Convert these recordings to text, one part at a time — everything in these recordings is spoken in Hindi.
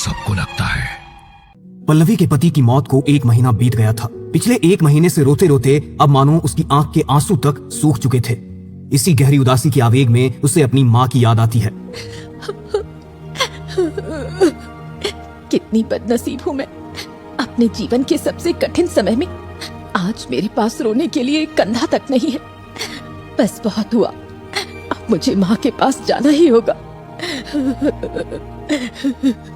सबको लगता है। पल्लवी के पति की मौत को 1 महीना बीत गया था। पिछले 1 महीने से रोते रोते अब मानो उसकी आंख के आंसू तक सूख चुके थे। इसी गहरी उदासी के आवेग में उसे अपनी माँ की याद आती है। कितनी बदनसीब हूँ मैं। अपने जीवन के सबसे कठिन समय में आज मेरे पास रोने के लिए एक कंधा तक नहीं है। बस बहुत हुआ, अब मुझे माँ के पास जाना ही होगा।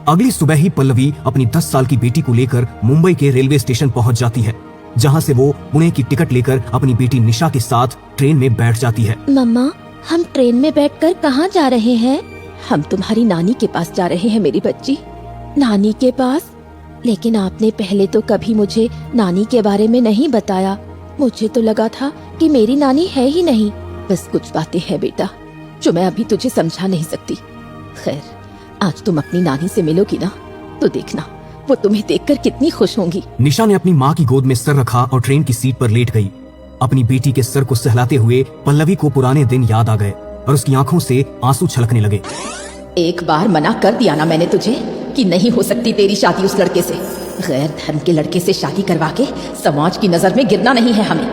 अगली सुबह ही पल्लवी अपनी 10 साल की बेटी को लेकर मुंबई के रेलवे स्टेशन पहुंच जाती है, जहां से वो पुणे की टिकट लेकर अपनी बेटी निशा के साथ ट्रेन में बैठ जाती है। मम्मा, हम ट्रेन में बैठकर कहाँ जा रहे हैं? हम तुम्हारी नानी के पास जा रहे हैं मेरी बच्ची। नानी के पास? लेकिन आपने पहले तो कभी मुझे नानी के बारे में नहीं बताया। मुझे तो लगा था कि मेरी नानी है ही नहीं। बस कुछ बातें हैं बेटा जो मैं अभी तुझे समझा नहीं सकती। खैर, आज तुम अपनी नानी से मिलोगी ना, तो देखना वो तुम्हें देखकर कितनी खुश होंगी। निशा ने अपनी माँ की गोद में सर रखा और ट्रेन की सीट पर लेट गई। अपनी बेटी के सर को सहलाते हुए पल्लवी को पुराने दिन याद आ गए और उसकी आंखों से आंसू छलकने लगे। एक बार मना कर दिया ना मैंने तुझे कि नहीं हो सकती तेरी शादी उस लड़के से। गैर धर्म के लड़के से शादी करवा के समाज की नजर में गिरना नहीं है हमें।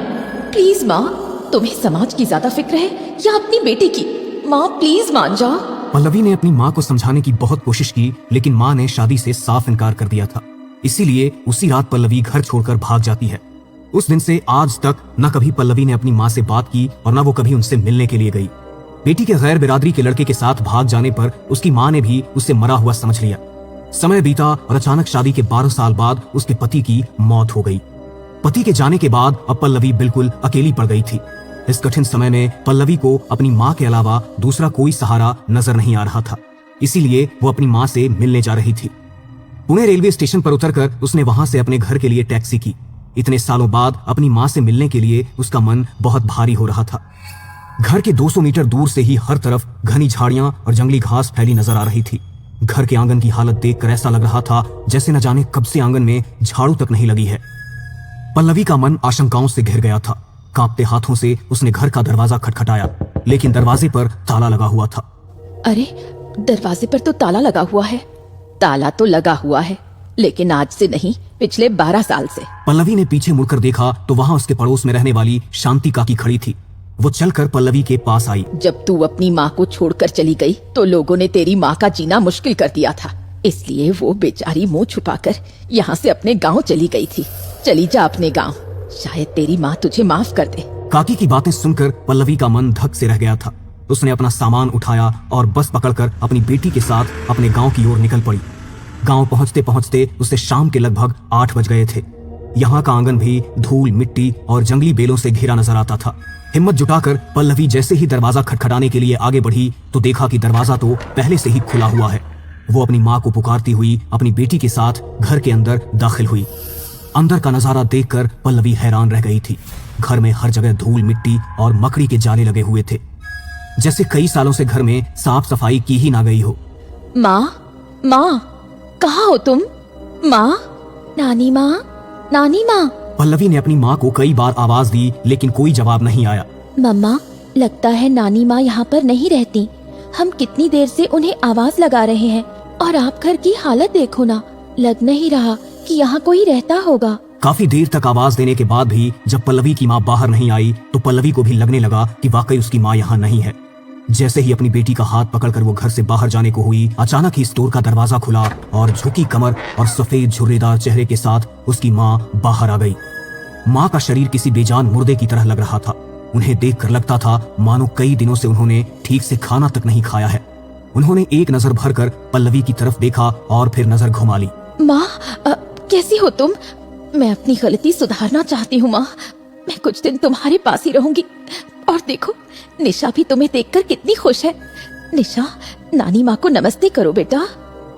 प्लीज माँ, तुम्हें समाज की ज्यादा फिक्र है या अपनी बेटी की? माँ प्लीज मान जाओ। पल्लवी ने अपनी माँ को समझाने की बहुत कोशिश की, लेकिन माँ ने शादी से साफ इनकार कर दिया था। इसीलिए उसी रात पल्लवी घर छोड़कर भाग जाती है। उस दिन से आज तक न कभी पल्लवी ने अपनी माँ से बात की और न वो कभी उनसे मिलने के लिए गई। बेटी के गैर बिरादरी के लड़के के साथ भाग जाने पर उसकी माँ ने भी उसे मरा हुआ समझ लिया। समय बीता और अचानक शादी के 12 साल बाद उसके पति की मौत हो गई। पति के जाने के बाद अब पल्लवी बिल्कुल अकेली पड़ गई थी। इस कठिन समय में पल्लवी को अपनी माँ के अलावा दूसरा कोई सहारा नजर नहीं आ रहा था। इसीलिए वो अपनी माँ से मिलने जा रही थी। पुणे रेलवे स्टेशन पर उतरकर उसने वहां से अपने घर के लिए टैक्सी की। इतने सालों बाद अपनी माँ से मिलने के लिए उसका मन बहुत भारी हो रहा था। घर के 200 मीटर दूर से ही हर तरफ घनी झाड़ियां और जंगली घास फैली नजर आ रही थी। घर के आंगन की हालत देखकर ऐसा लग रहा था जैसे न जाने कब से आंगन में झाड़ू तक नहीं लगी है। पल्लवी का मन आशंकाओं से घिर गया था। कांपते हाथों से उसने घर का दरवाजा खटखटाया, लेकिन दरवाजे पर ताला लगा हुआ था। अरे, दरवाजे पर तो ताला लगा हुआ है। ताला तो लगा हुआ है, लेकिन आज से नहीं, पिछले 12 साल से। पल्लवी ने पीछे मुड़कर देखा तो वहां उसके पड़ोस में रहने वाली शांति काकी खड़ी थी। वो चलकर पल्लवी के पास आई। जब तू अपनी माँ को छोड़कर चली गई तो लोगों ने तेरी माँ का जीना मुश्किल कर दिया था, इसलिए वो बेचारी मुंह छुपाकर यहाँ से अपने गांव चली गई थी। चली जा अपने गांव, शायद तेरी माँ तुझे माफ कर दे। काकी की बातें सुनकर पल्लवी का मन धक से रह गया था। उसने अपना सामान उठाया और बस पकड़कर अपनी बेटी के साथ अपने गांव की ओर निकल पड़ी। गांव पहुंचते पहुंचते उसे शाम के लगभग 8 बज गए थे। यहाँ का आंगन भी धूल, मिट्टी और जंगली बेलों से घिरा नजर आता था। हिम्मत जुटाकर पल्लवी जैसे ही दरवाजा खटखटाने के लिए आगे बढ़ी तो देखा कि दरवाजा तो पहले से ही खुला हुआ है। वो अपनी माँ को पुकारती हुई अपनी बेटी के साथ घर के अंदर दाखिल हुई। अंदर का नजारा देखकर पल्लवी हैरान रह गई थी। घर में हर जगह धूल, मिट्टी और मकड़ी के जाले लगे हुए थे, जैसे कई सालों से घर में साफ सफाई की ही ना गई हो। माँ, माँ, कहाँ हो तुम? माँ, नानी माँ, नानी माँ। पल्लवी ने अपनी माँ को कई बार आवाज दी, लेकिन कोई जवाब नहीं आया। मम्मा, लगता है नानी माँ यहाँ पर नहीं रहती। हम कितनी देर से उन्हें आवाज लगा रहे हैं और आप घर की हालत देखो ना, लग नहीं रहा कि यहाँ कोई रहता होगा। काफी देर तक आवाज देने के बाद भी जब पल्लवी की माँ बाहर नहीं आई तो पल्लवी को भी लगने लगा कि वाकई उसकी माँ यहाँ नहीं है। जैसे ही अपनी बेटी का हाथ पकड़कर वो घर से बाहर जाने को हुई, अचानक ही स्टोर का दरवाजा खुला और झुकी कमर और सफेद झुर्रीदार चेहरे के साथ उसकी माँ बाहर आ गई। माँ का शरीर किसी बेजान मुर्दे की तरह लग रहा था। उन्हें देखकर लगता था मानो कई दिनों से उन्होंने ठीक से खाना तक नहीं खाया है। उन्होंने एक नजर भरकर पल्लवी की तरफ देखा और फिर नजर घुमा ली। माँ, कैसी हो तुम? मैं अपनी गलती सुधारना चाहती हूँ माँ। मैं कुछ दिन तुम्हारे पास ही रहूंगी। और देखो, निशा भी तुम्हें देखकर कितनी खुश है। निशा, नानी माँ को नमस्ते करो बेटा।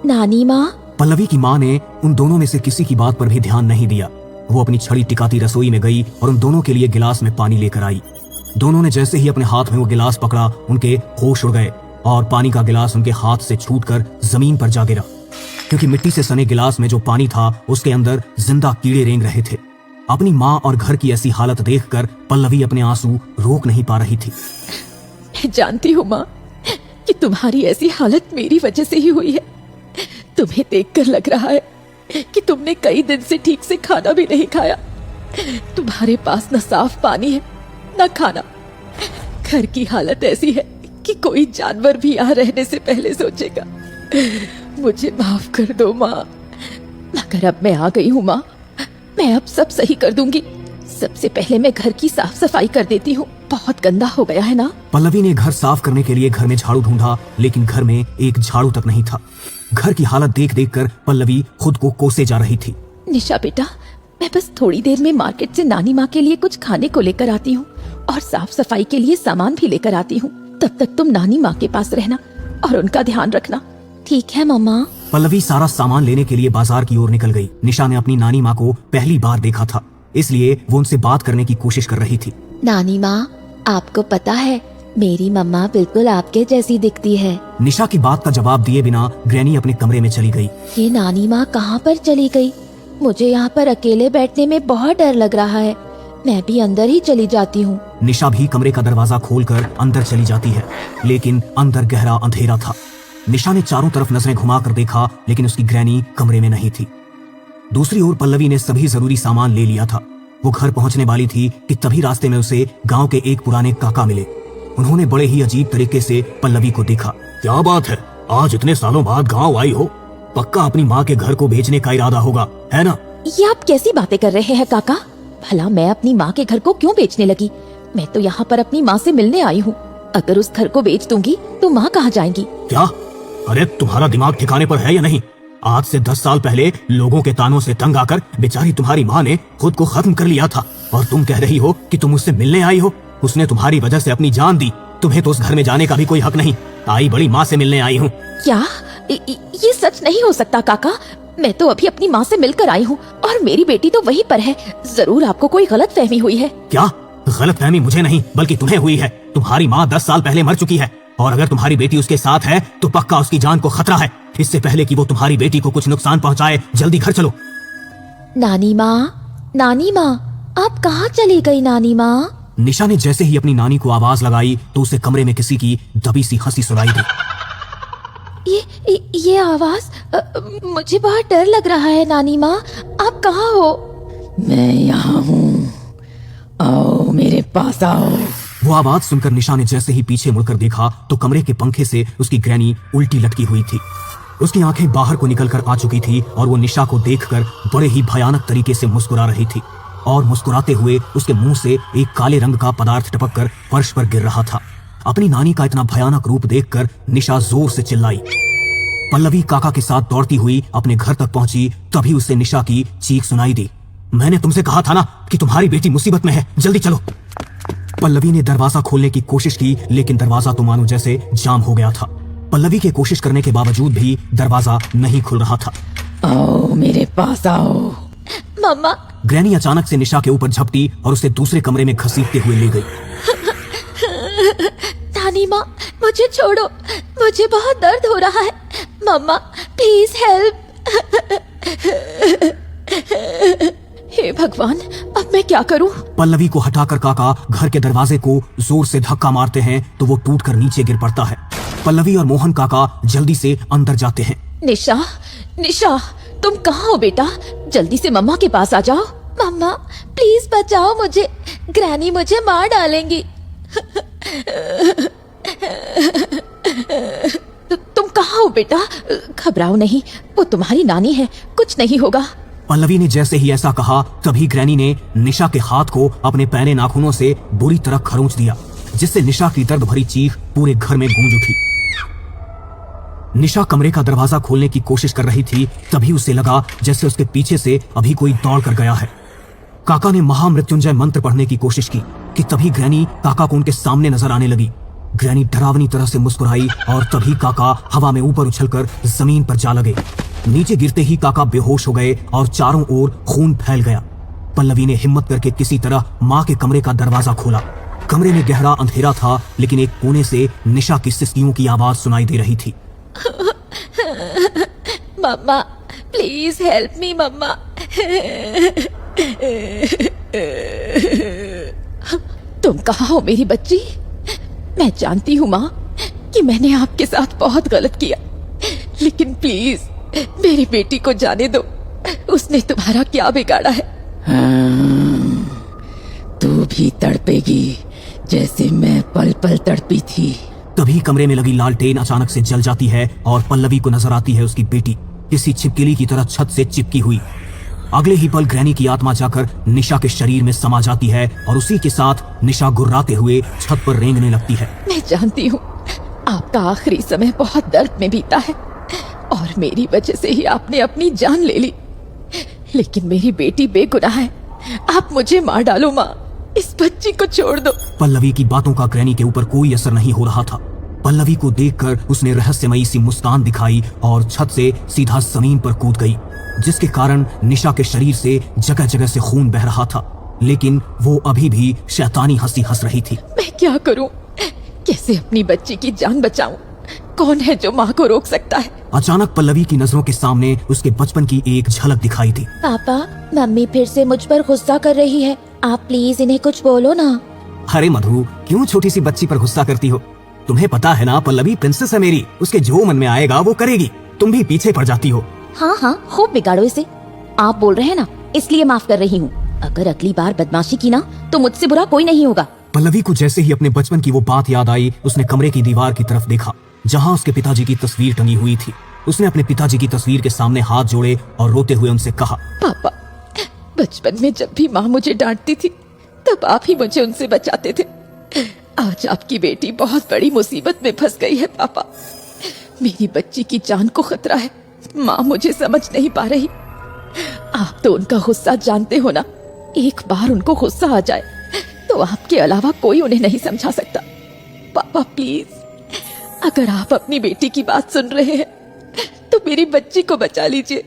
नानी माँ। पल्लवी की माँ ने उन दोनों में से किसी की बात पर भी ध्यान नहीं दिया। वो अपनी छड़ी टिकाती रसोई में गई और उन दोनों के लिए गिलास में पानी लेकर आई। दोनों ने जैसे ही अपने हाथ में वो गिलास पकड़ा, उनके होश उड़ गए और पानी का गिलास उनके हाथ से छूटकर जमीन पर जा गिरा, क्योंकि मिट्टी से सने गिलास में जो पानी था उसके अंदर जिंदा कीड़े रेंग रहे थे। अपनी माँ और घर की ऐसी हालत देखकर पल्लवी अपने आंसू रोक नहीं पा रही थी। मैं जानती हूँ माँ कि तुम्हारी ऐसी हालत मेरी वजह से ही हुई है। तुम्हें देखकर लग रहा है कि तुमने कई दिन से ठीक से खाना भी नहीं खाया। तुम्हारे पास न साफ पानी है न खाना। घर की हालत ऐसी है कि कोई जानवर भी यहाँ रहने से पहले सोचेगा। मुझे माफ कर दो माँ, मगर अब मैं आ गई हूँ माँ, मैं अब सब सही कर दूंगी। सबसे पहले मैं घर की साफ सफाई कर देती हूँ, बहुत गंदा हो गया है ना। पल्लवी ने घर साफ करने के लिए घर में झाड़ू ढूंढा, लेकिन घर में एक झाड़ू तक नहीं था। घर की हालत देख देख कर पल्लवी खुद को कोसे जा रही थी। निशा बेटा, मैं बस थोड़ी देर में मार्केट से नानी माँ के लिए कुछ खाने को लेकर आती हूँ और साफ सफाई के लिए सामान भी लेकर आती हूँ। तब तक तुम नानी माँ के पास रहना और उनका ध्यान रखना। ठीक है मम्मा। पल्लवी सारा सामान लेने के लिए बाजार की ओर निकल गई। निशा ने अपनी नानी माँ को पहली बार देखा था, इसलिए वो उनसे बात करने की कोशिश कर रही थी। नानी माँ, आपको पता है मेरी मम्मा बिल्कुल आपके जैसी दिखती है। निशा की बात का जवाब दिए बिना ग्रैनी अपने कमरे में चली गई। ये नानी माँ कहाँ पर चली गई? मुझे यहाँ पर अकेले बैठने में बहुत डर लग रहा है। मैं भी अंदर ही चली जाती हूँ। निशा भी कमरे का दरवाजा खोलकर अंदर चली जाती है, लेकिन अंदर गहरा अंधेरा था। निशा ने चारों तरफ नजरें घुमाकर देखा, लेकिन उसकी ग्रैनी कमरे में नहीं थी। दूसरी ओर पल्लवी ने सभी जरूरी सामान ले लिया था। वो घर पहुंचने वाली थी कि तभी रास्ते में उसे गांव के एक पुराने काका मिले। उन्होंने बड़े ही अजीब तरीके से पल्लवी को देखा। क्या बात है, आज इतने सालों बाद गांव आई हो? पक्का अपनी माँ के घर को बेचने का इरादा होगा, है ना? ये आप कैसी बातें कर रहे हैं काका? भला मैं अपनी माँ के घर को क्यों बेचने लगी? मैं तो यहाँ पर अपनी माँ से मिलने आई हूँ। अगर उस घर को बेच दूंगी तो माँ कहाँ जाएंगी? क्या? अरे तुम्हारा दिमाग ठिकाने पर है या नहीं? आज से 10 साल पहले लोगों के तानों से तंग आकर बेचारी तुम्हारी माँ ने खुद को खत्म कर लिया था, और तुम कह रही हो कि तुम उससे मिलने आई हो। उसने तुम्हारी वजह से अपनी जान दी। तुम्हें तो उस घर में जाने का भी कोई हक नहीं। आई बड़ी माँ से मिलने आई हूँ। क्या? ये सच नहीं हो सकता काका। मैं तो अभी अपनी माँ से मिलकर आई हूँ और मेरी बेटी तो वहीं पर है। जरूर आपको कोई गलत फहमी हुई है। क्या? गलत फहमी मुझे नहीं बल्कि तुम्हें हुई है। तुम्हारी माँ 10 साल पहले मर चुकी है, और अगर तुम्हारी बेटी उसके साथ है तो पक्का उसकी जान को खतरा है। इससे पहले कि वो तुम्हारी बेटी को कुछ नुकसान पहुँचाए, जल्दी घर चलो। नानी माँ, आप कहाँ चली गई नानी माँ? निशा ने जैसे ही अपनी नानी को आवाज लगाई तो उसे कमरे में किसी की दबी सी हंसी सुनाई दी। ये आवाज, मुझे बहुत डर लग रहा है। नानी माँ, आप कहाँ हो? मैं यहाँ हूँ, आओ मेरे पास आओ। वो आवाज सुनकर निशा ने जैसे ही पीछे मुड़कर देखा तो कमरे के पंखे से उसकी ग्रैनी उल्टी लटकी हुई थी। उसकी आंखें बाहर को निकलकर आ चुकी थी और वो निशा को देखकर बड़े ही भयानक तरीके से मुस्कुरा रही थी, और मुस्कुराते हुए उसके मुंह से एक काले रंग का पदार्थ टपककर फर्श पर गिर रहा था। अपनी नानी का इतना भयानक रूप देखकर निशा जोर से चिल्लाई। पल्लवी काका के साथ दौड़ती हुई अपने घर तक पहुंची, तभी उसे निशा की चीख सुनाई दी। मैंने तुमसे कहा था ना कि तुम्हारी बेटी मुसीबत में है, जल्दी चलो। पल्लवी ने दरवाजा खोलने की कोशिश की, लेकिन दरवाजा तो मानो जैसे जाम हो गया था। पल्लवी के कोशिश करने के बावजूद भी दरवाजा नहीं खुल रहा था। आओ मेरे पास आओ। मम्मा। ग्रैनी अचानक से निशा के ऊपर झपटी और उसे दूसरे कमरे में घसीटते हुए ले गई। नानी माँ, मुझे छोड़ो, मुझे बहुत दर्द हो रहा है। मम्मा प्लीज हेल्प। हे भगवान, अब मैं क्या करूं? पल्लवी को हटाकर काका घर के दरवाजे को जोर से धक्का मारते हैं तो वो टूटकर नीचे गिर पड़ता है। पल्लवी और मोहन काका जल्दी से अंदर जाते हैं। निशा, निशा, तुम कहाँ हो बेटा? जल्दी से मम्मा के पास आ जाओ। मम्मा प्लीज बचाओ मुझे, ग्रैनी मुझे मार डालेंगी। तुम कहाँ हो बेटा? घबराओ नहीं, वो तुम्हारी नानी है, कुछ नहीं होगा। पल्लवी ने जैसे ही ऐसा कहा तभी ग्रैनी ने निशा के हाथ को अपने पैने नाखूनों से बुरी तरह खरोंच दिया, जिससे निशा की दर्द भरी चीख पूरे घर में गूंज उठी। निशा कमरे का दरवाजा खोलने की कोशिश कर रही थी, तभी उसे लगा जैसे उसके पीछे से अभी कोई दौड़ कर गया है। काका ने महामृत्युंजय मंत्र पढ़ने की कोशिश की कि तभी ग्रैनी काका को उनके सामने नजर आने लगी। ग्रैनी डरावनी तरह से मुस्कुराई और तभी काका हवा में ऊपर उछलकर जमीन पर जा लगे। नीचे गिरते ही काका बेहोश हो गए और चारों ओर खून फैल गया। पल्लवी ने हिम्मत करके किसी तरह माँ के कमरे का दरवाजा खोला। कमरे में गहरा अंधेरा था, लेकिन एक कोने से निशा की सिसकियों की आवाज सुनाई दे रही थी। मम्मा प्लीज हेल्प मी मम्मा। तुम कहाँ हो मेरी बच्ची? मैं जानती हूँ माँ कि मैंने आपके साथ बहुत गलत किया, लेकिन प्लीज मेरी बेटी को जाने दो, उसने तुम्हारा क्या बिगाड़ा है? तू भी तड़पेगी जैसे मैं पल पल तड़पी थी। तभी कमरे में लगी लालटेन अचानक से जल जाती है और पल्लवी को नजर आती है उसकी बेटी किसी छिपकली की तरह छत से चिपकी हुई। अगले ही पल ग्रैनी की आत्मा जाकर निशा के शरीर में समा जाती है और उसी के साथ निशा गुर्राते हुए छत पर रेंगने लगती है। मैं जानती हूँ आपका आखिरी समय बहुत दर्द में बीता है और मेरी वजह से ही आपने अपनी जान ले ली, लेकिन मेरी बेटी बेगुनाह है। आप मुझे मार डालो माँ, इस बच्ची को छोड़ दो। पल्लवी की बातों का ग्रैनी के ऊपर कोई असर नहीं हो रहा था। पल्लवी को देखकर उसने रहस्यमयी सी मुस्कान दिखाई और छत से सीधा जमीन पर कूद गई, जिसके कारण निशा के शरीर से जगह जगह से खून बह रहा था, लेकिन वो अभी भी शैतानी हंसी हंस रही थी। मैं क्या करूं? कैसे अपनी बच्ची की जान बचाऊं? कौन है जो माँ को रोक सकता है? अचानक पल्लवी की नजरों के सामने उसके बचपन की एक झलक दिखाई थी। पापा, मम्मी फिर से मुझ पर गुस्सा कर रही है, आप प्लीज इन्हें कुछ बोलो ना। अरे मधु, क्यों छोटी सी बच्ची पर गुस्सा करती हो? तुम्हें पता है ना, पल्लवी प्रिंसेस है मेरी, उसके जो मन में आएगा वो करेगी। तुम भी पीछे पड़ जाती हो। हाँ हाँ, खूब बिगाड़ो इसे। आप बोल रहे हैं ना, इसलिए माफ कर रही हूँ। अगर अगली बार बदमाशी की ना तो मुझसे बुरा कोई नहीं होगा। पल्लवी को जैसे ही अपने बचपन की वो बात याद आई, उसने कमरे की दीवार की तरफ देखा जहाँ उसके पिताजी की तस्वीर टंगी हुई थी। उसने अपने पिताजी की तस्वीर के सामने हाथ जोड़े और रोते हुए उनसे कहा, पापा, बचपन में जब भी माँ मुझे डांटती थी तब आप ही मुझे उनसे बचाते थे। आज आपकी बेटी बहुत बड़ी मुसीबत में फंस गई है पापा। मेरी बच्ची की जान को खतरा है। माँ मुझे समझ नहीं पा रही। आप तो उनका गुस्सा जानते हो ना। एक बार उनको गुस्सा आ जाए तो आपके अलावा कोई उन्हें नहीं समझा सकता। पापा प्लीज, अगर आप अपनी बेटी की बात सुन रहे हैं तो मेरी बच्ची को बचा लीजिए।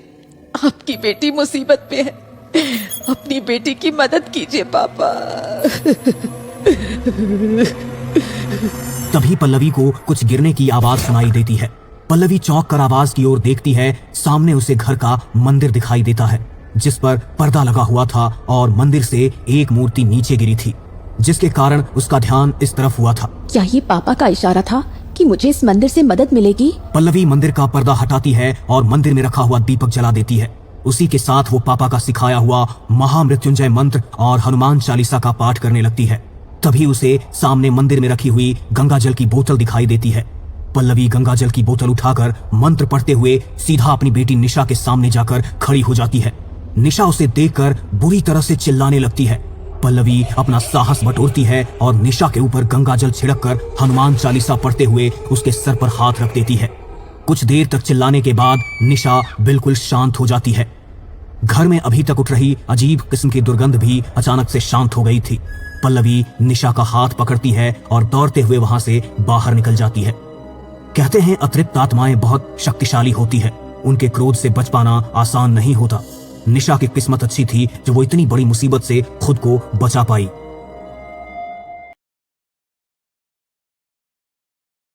आपकी बेटी मुसीबत में है, अपनी बेटी की मदद कीजिए पापा। तभी पल्लवी को कुछ गिरने की आवाज सुनाई देती है। पल्लवी चौंक कर आवाज की ओर देखती है। सामने उसे घर का मंदिर दिखाई देता है, जिस पर पर्दा लगा हुआ था और मंदिर से एक मूर्ति नीचे गिरी थी, जिसके कारण उसका ध्यान इस तरफ हुआ था। क्या ये पापा का इशारा था कि मुझे इस मंदिर से मदद मिलेगी? पल्लवी मंदिर का पर्दा हटाती है और मंदिर में रखा हुआ दीपक जला देती है। उसी के साथ वो पापा का सिखाया हुआ महामृत्युंजय मंत्र और हनुमान चालीसा का पाठ करने लगती है। तभी उसे सामने मंदिर में रखी हुई गंगा जल की बोतल दिखाई देती है। पल्लवी गंगा जल की बोतल उठाकर मंत्र पढ़ते हुए सीधा अपनी बेटी निशा के सामने जाकर खड़ी हो जाती है। निशा उसे देखकर बुरी तरह से चिल्लाने लगती है। पल्लवी अपना साहस बटोरती है और निशा के ऊपर गंगा जल छिड़ककर हनुमान चालीसा पढ़ते हुए उसके सर पर हाथ रख देती है। कुछ देर तक चिल्लाने के बाद निशा बिल्कुल शांत हो जाती है। घर में अभी तक उठ रही अजीब किस्म की दुर्गंध भी अचानक से शांत हो गई थी। पल्लवी निशा का हाथ पकड़ती है और दौड़ते हुए वहां से बाहर निकल जाती है। कहते हैं अतृप्त आत्माएं बहुत शक्तिशाली होती है, उनके क्रोध से बच पाना आसान नहीं होता। निशा की किस्मत अच्छी थी जो वो इतनी बड़ी मुसीबत से खुद को बचा पाई।